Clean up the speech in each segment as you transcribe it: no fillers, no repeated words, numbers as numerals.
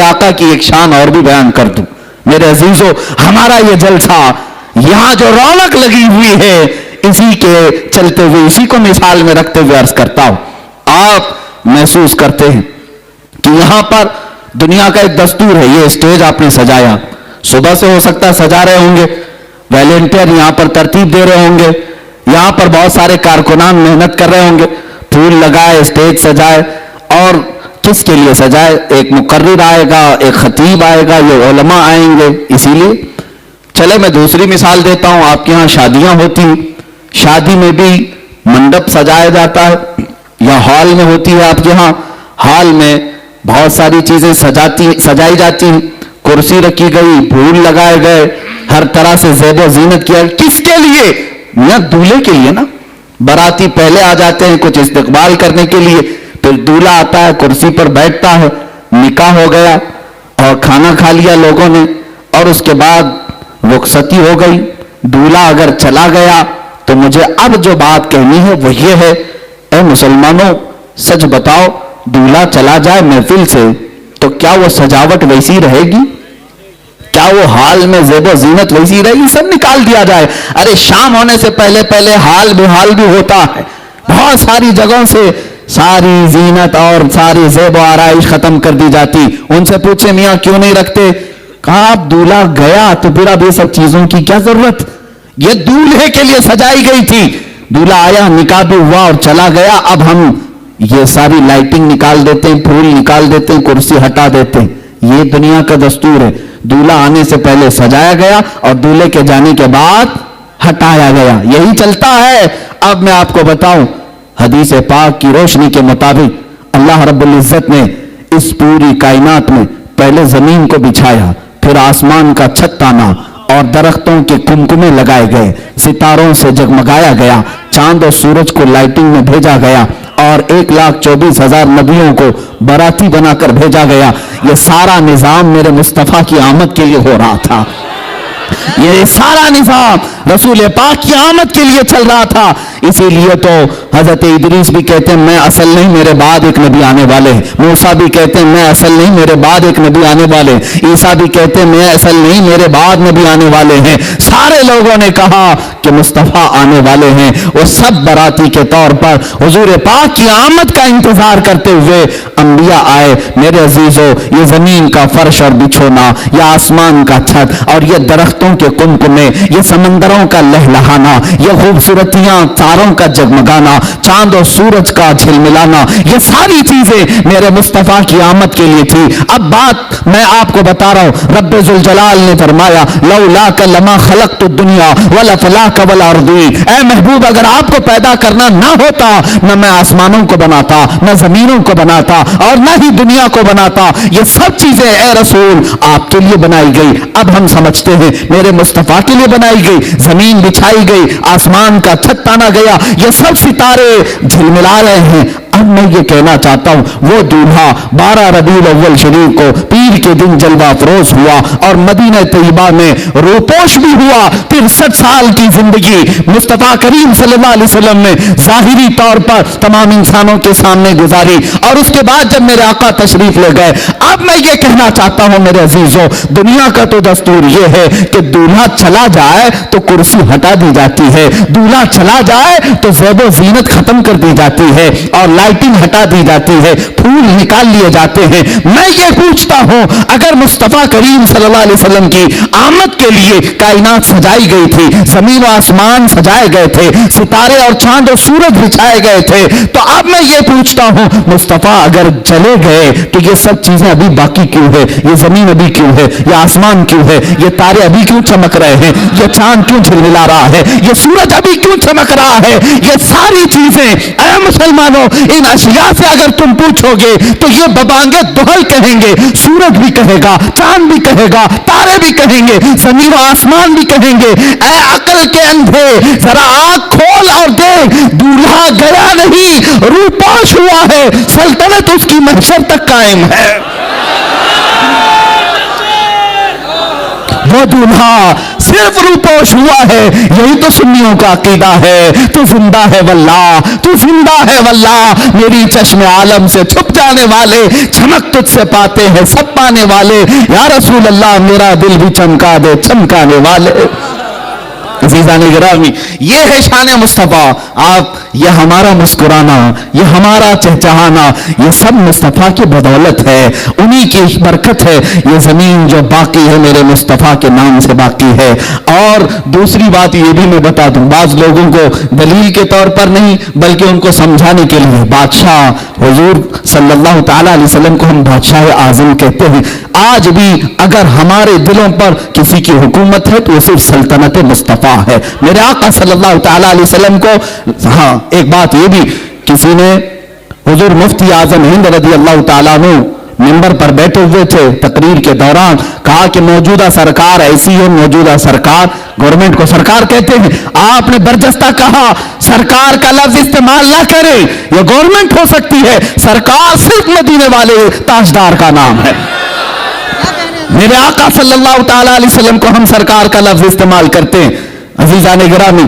आका की एक शान और भी बयान कर दूं। मेरे अजीजों, हमारा ये जलसा, यहां जो रौनक लगी हुई है, इसी के चलते हुए, इसी को मिसाल में रखते हुए अर्ज करता हूं। आप महसूस करते हैं कि यहां पर दुनिया का एक दस्तूर है, ये स्टेज आपने सजाया, सुबह से हो सकता है सजा रहे होंगे, वॉलेंटियर यहां पर तरतीब दे रहे होंगे, यहां पर बहुत सारे कारकुनान मेहनत कर रहे होंगे, फूल लगाए, स्टेज सजाए, और किसके लिए सजाए? एक मुकर्रिर आएगा, एक खतीब आएगा, ये उलमा आएंगे, इसीलिए। चले मैं दूसरी मिसाल देता हूं। आपके यहां शादियां होती, शादी में भी मंडप सजाया जाता है, या हॉल में होती है आपके यहां, हॉल में बहुत सारी चीजें सजाई जाती हैं, कुर्सी रखी गई, फूल लगाए गए, हर तरह से ज़ेबो ज़ीनत किया। किसके लिए? या दूल्हे के लिए ना। बाराती पहले आ जाते हैं कुछ इस्तकबाल करने के लिए, फिर दूल्हा आता है, कुर्सी पर बैठता है, निकाह हो गया और खाना खा लिया लोगों ने, और उसके बाद रुखसती हो गई। दूल्हा अगर चला गया तो मुझे अब जो बात कहनी है वो ये है, ऐ मुसलमानों, सच बताओ, दूल्हा चला जाए महफिल से तो क्या वो सजावट वैसी रहेगी? क्या वो हाल में ज़ेबो ज़ीनत वैसी रहेगी? सब निकाल दिया जाए। अरे शाम होने से पहले पहले हाल बेहाल भी होता है, बहुत सारी जगहों से सारी जीनत और सारी ज़ेबो आराइश खत्म कर दी जाती। उनसे पूछे मियाँ क्यों नहीं रखते? कहा अब दूल्हा गया तो फिर अब ये सब चीजों की क्या जरूरत? ये दूल्हे के लिए सजाई गई थी। दूल्हा आया, निकाह भी हुआ और चला गया, अब हम ये सारी लाइटिंग निकाल देते हैं, फूल निकाल देते हैं, कुर्सी हटा देते हैं। ये दुनिया का दस्तूर है। दूल्हा आने से पहले सजाया गया और दूल्हे के जाने के बाद हटाया गया, यही चलता है। अब मैं आपको बताऊं, हदीस पाक की रोशनी के मुताबिक अल्लाह रब्बुल इज्जत ने इस पूरी कायनात में पहले जमीन को बिछाया, फिर आसमान का छत ताना और दरख्तों के कुमकुमे लगाए गए, सितारों से जगमगाया गया, चांद और सूरज को लाइटिंग में भेजा गया और 1,24,000 नबियों को बाराती बनाकर भेजा गया। यह सारा निजाम मेरे मुस्तफा की आमद के लिए हो रहा था। ये सारा निजाम रसूल पाक की आमद के लिए चल रहा था। इसीलिए तो हजरत इदरीस भी कहते हैं मैं असल नहीं, मेरे बाद एक नबी आने वाले हैं। मूसा भी कहते हैं मैं असल नहीं, मेरे बाद एक नबी आने वाले हैं। ईसा भी कहते हैं मैं असल नहीं, मेरे बाद नबी आने वाले हैं। सारे लोगों ने कहा कि मुस्तफा आने वाले हैं। वो सब बाराती के तौर पर हुजूर पाक की आमद का इंतजार करते हुए अंबिया आए। मेरे अजीजों, ये जमीन का फर्श और बिछोना, ये आसमान का छत और ये दरख्तों के कुमकुमे, ये समंदरों का लहलहाना, ये खूबसूरतियां, तारों का जगमगाना, चांद और सूरज का झिलमिलाना, ये सारी चीजें मेरे मुस्तफा की आमद के लिए थी। अब बात मैं आपको बता रहा हूं, रब्बे जुल जलाल ने फरमाया लौला का लमा खलक़तु दुनिया वला फलाक वल अर्दी। ऐ महबूब, अगर आपको पैदा करना ना होता, न मैं आसमानों को बनाता, न जमीनों को बनाता और न ही दुनिया को बनाता। ये सब चीजें ऐ रसूल आपके लिए बनाई गई। अब हम समझते हैं मेरे मुस्तफा के लिए बनाई गई। जमीन बिछाई गई, आसमान का छत ताना गया, ये सब सितारे झिलमिला रहे हैं। अब मैं ये कहना चाहता हूं, वो दूल्हा 12 रबीउल अव्वल शरीफ को पीर के दिन जलवा फरोज हुआ और मदीना तैयबा में रूपोश भी हुआ। 63 साल की जिंदगी मुस्तफा करीम सल्लल्लाहु अलैहि वसल्लम ने जाहिरी तौर पर तमाम इंसानों के सामने गुजारी और उसके बाद जब मेरे आका तशरीफ ले गए, अब मैं ये कहना चाहता हूं मेरे अजीजों, दुनिया का तो दस्तूर ये है कि दूल्हा चला जाए तो कुर्सी हटा दी जाती है, दूल्हा चला जाए तो ज़ेबो ज़ीनत खत्म कर दी जाती है और लाइटिंग हटा दी जाती है, फूल निकाल लिए जाते हैं। मैं ये पूछता हूं, अगर मुस्तफा करीम सल्लल्लाहु अलैहि वसल्लम की आमद के लिए कायनात सजाई गई थी, जमीन और आसमान सजाए गए थे, सितारे और चांद और सूरज बिछाए गए थे, तो अब मैं ये पूछता हूं, मुस्तफा अगर चले गए तो ये सब चीजें अभी बाकी क्यों है? ये जमीन अभी क्यों है? ये आसमान क्यों है? ये तारे अभी क्यों चमक रहे हैं? ये चांद क्यों झिलमिला रहा है? ये सूरज अभी क्यों चमक रहा है? ये सारी चीजें ऐ मुसलमानों, इन अशिया से अगर तुम पूछोगे तो ये बबांगे दुहल कहेंगे, सूरज भी कहेगा, चांद भी कहेगा, तारे भी कहेंगे, जमीन और आसमान भी कहेंगे। ऐ अकल के अंधे, जरा आंख खोल और देख, दूल्हा गया नहीं, रूपोश हुआ है, सल्तनत उसकी महशर तक कायम है। वो दूल्हा सिर्फ रूपोश हुआ है, यही तो सुन्नियों का अकीदा है। तू जिंदा है वल्लाह, तू जिंदा है वल्लाह, मेरी चश्मे आलम से छुप जाने वाले, चमक तुझसे पाते हैं सब पाने वाले, या रसूल अल्लाह मेरा दिल भी चमका दे चमकाने वाले। अज़ीज़ान गिरामी, ये है शान मुस्तफ़ा। आप, ये हमारा मुस्कुराना, ये हमारा चहचहाना, ये सब मुस्तफ़ा की बदौलत है, उन्हीं की बरकत है। ये ज़मीन जो बाकी है मेरे मुस्तफ़ा के नाम से बाकी है। और दूसरी बात ये भी मैं बता दूं, बाज़ लोगों को दलील के तौर पर नहीं बल्कि उनको समझाने के लिए, बादशाह हुजूर सल्लल्लाहु तआला अलैहि वसल्लम को हम बादशाह आज़म कहते हैं। आज भी अगर हमारे दिलों पर किसी की हुकूमत है तो वो सिर्फ सल्तनत मुस्तफ़ा है, मेरे आका सल्लल्लाहु तआला अलैहि वसल्लम को। हाँ, एक बात ये भी, किसी ने हुजूर मुफ्ती आजम हिंद रज़ी अल्लाह तआला अन्हु मिंबर पर बैठे हुए थे, तकरीर के दौरान कहा कि मौजूदा सरकार ऐसी है, मौजूदा सरकार, गवर्नमेंट को सरकार कहते हैं, आपने बरजस्ता कहा सरकार का लफ्ज इस्तेमाल ना करें, यह गवर्नमेंट हो सकती है, सरकार सिर्फ मदीने वाले ताजदार का नाम है। मेरे आका सल्लल्लाहु तआला अलैहि वसल्लम को हम सरकार का लफ्ज इस्तेमाल करते हैं। अज़ीज़ान गिरामी,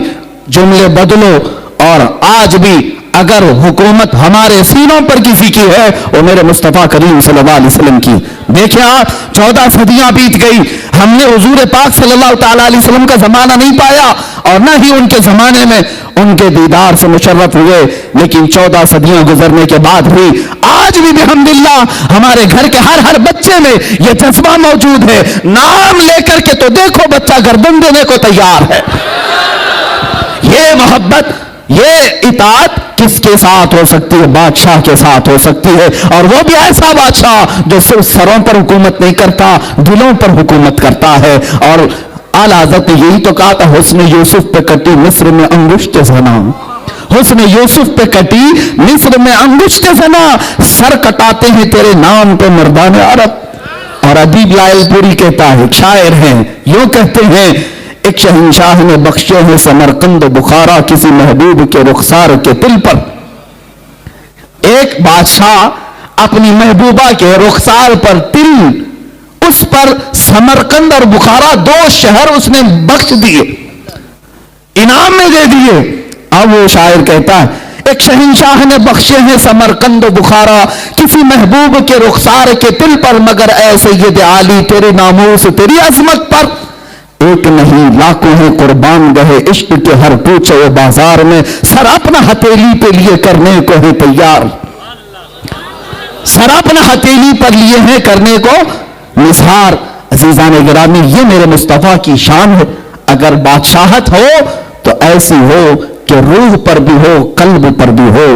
जुमले बदलो, और आज भी अगर हुकूमत हमारे सीनों पर किसी की है वो मेरे मुस्तफ़ा करीम सल्लल्लाहु अलैहि वसल्लम की। देखिए आप, 14 सदियां बीत गई, हमने हुजूर पाक सल्लल्लाहु तआला अलैहि वसल्लम का जमाना नहीं पाया और न ही उनके जमाने में उनके दीदार से मुशर्रफ हुए, लेकिन 14 सदियां गुजरने के बाद भी आज भी बिहम्दिल्लाह हमारे घर के हर बच्चे में यह जज्बा मौजूद है। नाम लेकर के तो देखो बच्चा गर्दन देने को तैयार है। ये मोहब्बत, ये इताअत किसके साथ हो सकती है? बादशाह के साथ हो सकती है, और वो भी ऐसा बादशाह जो सिर्फ सरों पर हुकूमत नहीं करता, दिलों पर हुकूमत करता है। और आला हज़रत ने यही तो कहा था, हुस्न यूसुफ पे कटी मिस्र में अंगुष्ठ ज़ना, हुस्न यूसुफ पे कटी मिस्र में अंगुष्ठ ज़ना, सर कटाते हैं तेरे नाम पे मर्दान अरब। और अदीब लायलपुरी कहता है, शायर हैं, यूं कहते हैं, एक शहंशाह ने बख्शे हैं समरकंद बुखारा किसी महबूब के रुखसार के तिल पर। एक बादशाह अपनी महबूबा के रुखसार पर तिल, उस पर समरकंद और बुखारा 2 शहर उसने बख्श दिए, इनाम में दे दिए। अब वो शायर कहता है, एक शहंशाह ने बख्शे हैं समरकंद बुखारा किसी महबूब के रुखसार के तिल पर, मगर ऐ सय्यद आली तेरे नामूस तेरी अजमत पर एक नहीं लाखों हैं कुर्बान गए इश्क के हर पूछे बाजार में, सर अपना हथेली पे लिए करने को है तैयार, सर अपना हथेली पर लिए हैं करने को निसार। अज़ीज़ान गिरामी, ये मेरे मुस्तफ़ा की शान है। अगर बादशाहत हो तो ऐसी हो कि रूह पर भी हो, कल्ब पर भी हो।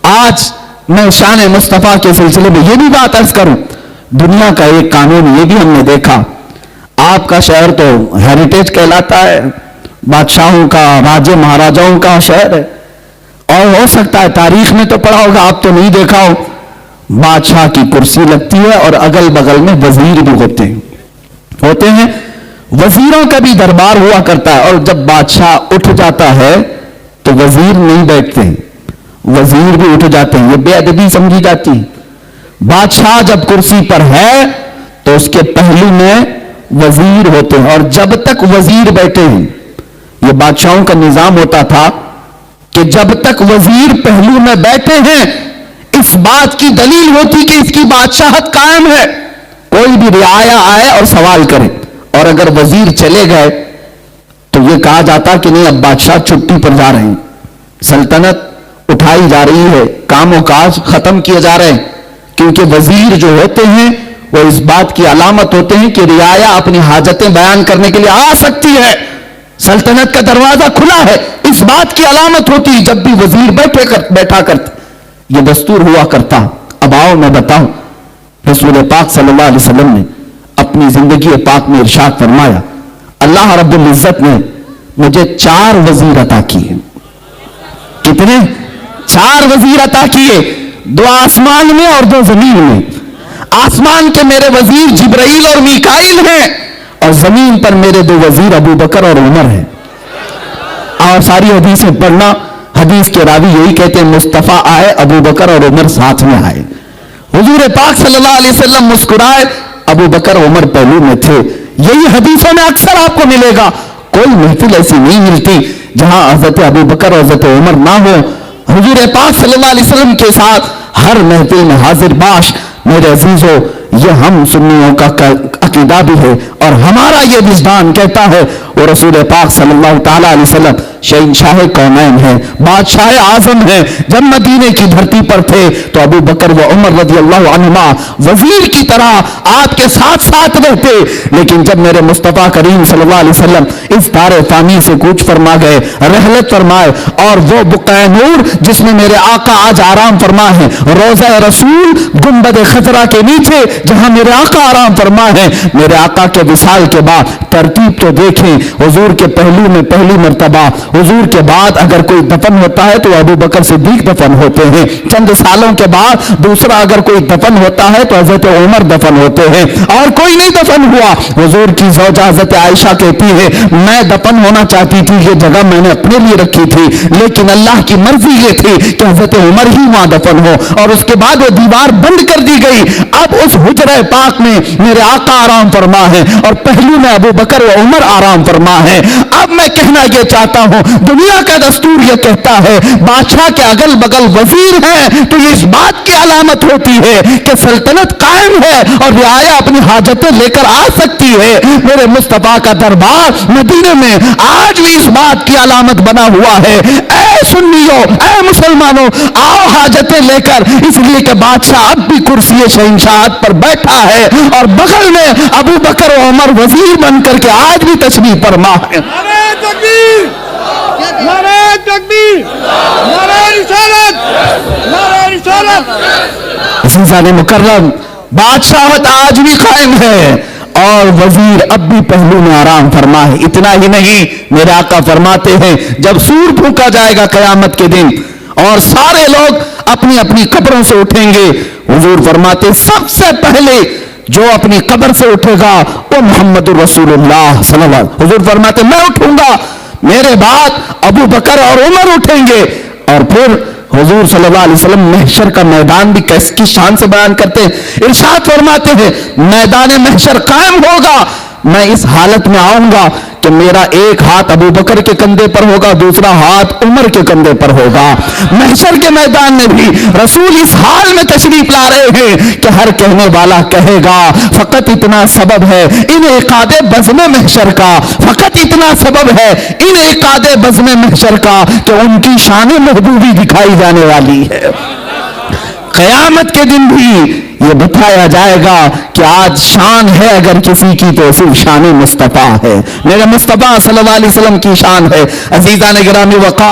आज मैं शान मुस्तफ़ा के सिलसिले में ये भी बात अर्ज करूं, दुनिया का एक कानून ये भी हमने देखा, आपका शहर तो हेरिटेज कहलाता है, बादशाहों का, राजे महाराजाओं का शहर है, और हो सकता है तारीख में तो पढ़ा होगा, आप तो नहीं देखा हो, बादशाह की कुर्सी लगती है और अगल बगल में वजीर भी होते हैं। वजीरों का भी दरबार हुआ करता है, और जब बादशाह उठ जाता है तो वजीर नहीं बैठते, वजीर भी उठ जाते हैं, ये बेअदबी समझी जाती है। बादशाह जब कुर्सी पर है तो उसके पहलू में वजीर होते हैं, और जब तक वजीर बैठे हैं, यह बादशाहों का निजाम होता था कि जब तक वजीर पहलू में बैठे हैं इस बात की दलील होती कि इसकी बादशाहत कायम है, कोई भी रियाया आए और सवाल करे। और अगर वजीर चले गए तो यह कहा जाता कि नहीं, अब बादशाह छुट्टी पर जा रहे हैं, सल्तनत उठाई जा रही है, कामों काज खत्म किए जा रहे हैं, क्योंकि वजीर जो होते हैं वो इस बात की अलामत होते हैं कि रियाया अपनी हाजतें बयान करने के लिए आ सकती है, सल्तनत का दरवाजा खुला है, इस बात की अलामत होती है जब भी वजीर बैठा करते। ये दस्तूर हुआ करता। अब आओ मैं बताऊं, रसूल पाक सल्लल्लाहु अलैहि वसल्लम ने अपनी जिंदगी पाक में इरशाद फरमाया, अल्लाह रब्बुल इज्जत ने मुझे 4 वजीर अता किए। कितने? 4 वजीर अता किए, 2 आसमान में और 2 जमीन में। आसमान के मेरे वजीर जिब्राइल और मीकाइल हैं, और जमीन पर मेरे 2 वजीर अबू बकर और उमर हैं। और सारी हदीसें पढ़ना, हदीस के रावी यही कहते हैं, मुस्तफा आए, अबू बकर और उमर साथ में आए। हुजूर पाक सल्लल्लाहु अलैहि वसल्लम मुस्कुराए, अबू बकर उमर पहलू में थे। यही हदीसों में अक्सर आपको मिलेगा। कोई महफिल ऐसी नहीं मिलती जहां हजरत अबू बकर और हजरत उमर ना हो। हुजूर पाक सल्लल्लाहु अलैहि वसल्लम के साथ हर महफिल में हाजिर बाश। मेरे अजीजों, ये हम सुन्नियों का अकीदा भी है और हमारा ये विजदान कहता है वो रसूल पाक सल्लल्लाहु ताला अलैहि वसल्लम शहंशाह कौनैन है, बादशाह आजम है। जब मदीने की धरती पर थे तो अबू बकर व उमर रज़ियल्लाहु अन्हुमा वजीर की तरह आपके साथ साथ रहते, लेकिन जब मेरे मुस्तफा करीम सल्लल्लाहु अलैहि वसल्लम इस दारे फानी से कूच फरमा गए, रहलत फरमाए, और वो बुक़ए नूर जिसमें मेरे आका आज आराम फरमा है, रोज़ा रसूल गुंबद खतरा के नीचे जहां मेरे आका आराम फरमा है, मेरे आका के विसाल के बाद तरतीब तो देखें, हुजूर के पहलू में पहली मर्तबा, हुजूर के बाद अगर कोई दफन होता है तो अबू बकर सिद्दीक दफन होते हैं, चंद सालों के बाद दूसरा अगर कोई दफन होता है तो हजरत उमर दफन होते हैं, और कोई नहीं दफन हुआ। हुजूर की ज़ौजा हजरत आयशा कहती है मैं दफन होना चाहती थी, ये जगह मैंने अपने लिए रखी थी, लेकिन अल्लाह की मर्जी ये थी कि हजरत उमर ही वहां दफन हो, और उसके बाद वो दीवार बंद कर दी गई। अब उस हुजरा पाक में मेरे आका आराम फरमा है और पहलू में अबू बकर व उमर आराम फरमा है। अब मैं कहना यह चाहता हूं, दुनिया का दस्तूर यह कहता है बादशाह के अगल बगल वजीर है तो ये इस बात की अलामत होती है कि सल्तनत कायम है और रियाया अपनी हाजतें लेकर आ सकती है। मेरे मुस्तफा का दरबार मदीने में आज भी इस बात की अलामत बना हुआ है, ऐ सुन्नियों, ऐ मुसलमानों, आओ हाजतें लेकर, इसलिए कि बादशाह अब भी कुर्सी शहंशाहत पर बैठा है और बगल में अबू बकर और उमर वजीर बनकर के आज भी तशरीफ फरमा है। नारे तकबीर, नारे तकबीर, नारे रिसालत, नारे रिसालत। अज़ीज़ान मुकर्रम, बादशाहत आज भी कायम है और वजीर अब भी पहलू में आराम फरमा है। इतना ही नहीं, मेरे आका फरमाते हैं जब सूर फूंका जाएगा कयामत के दिन और सारे लोग अपनी अपनी कब्रों से उठेंगे, हुजूर फरमाते सबसे पहले जो अपनी कब्र से उठेगा वो मोहम्मद रसूलुल्लाह सल्लल्लाहु अलैहि वसल्लम। हुजूर फरमाते मैं उठूंगा, मेरे बाद अबू बकर और उमर उठेंगे, और फिर हुजूर सल्लल्लाहु अलैहि वसल्लम महशर का मैदान भी किस शान से बयान करते हैं। इरशाद फरमाते हैं मैदान महशर कायम होगा, मैं इस हालत में आऊंगा कि मेरा एक हाथ अबू बकर के कंधे पर होगा, दूसरा हाथ उमर के कंधे पर होगा। महशर के मैदान में भी रसूल इस हाल में तशरीफ ला रहे हैं कि हर कहने वाला कहेगा फकत इतना सबब है इन इकादे बज़्म महशर का, फकत इतना सबब है इन इकादे बज़्म महशर का कि उनकी शान महबूबी दिखाई जाने वाली है। क़यामत के दिन भी ये बताया जाएगा कि आज शान है अगर किसी की तो सिर्फ शान मुस्तफ़ा है, मेरे मुस्तफ़ा सल्लल्लाहु अलैहि वसल्लम की शान है। अज़ीज़ान गिरामी वक़ा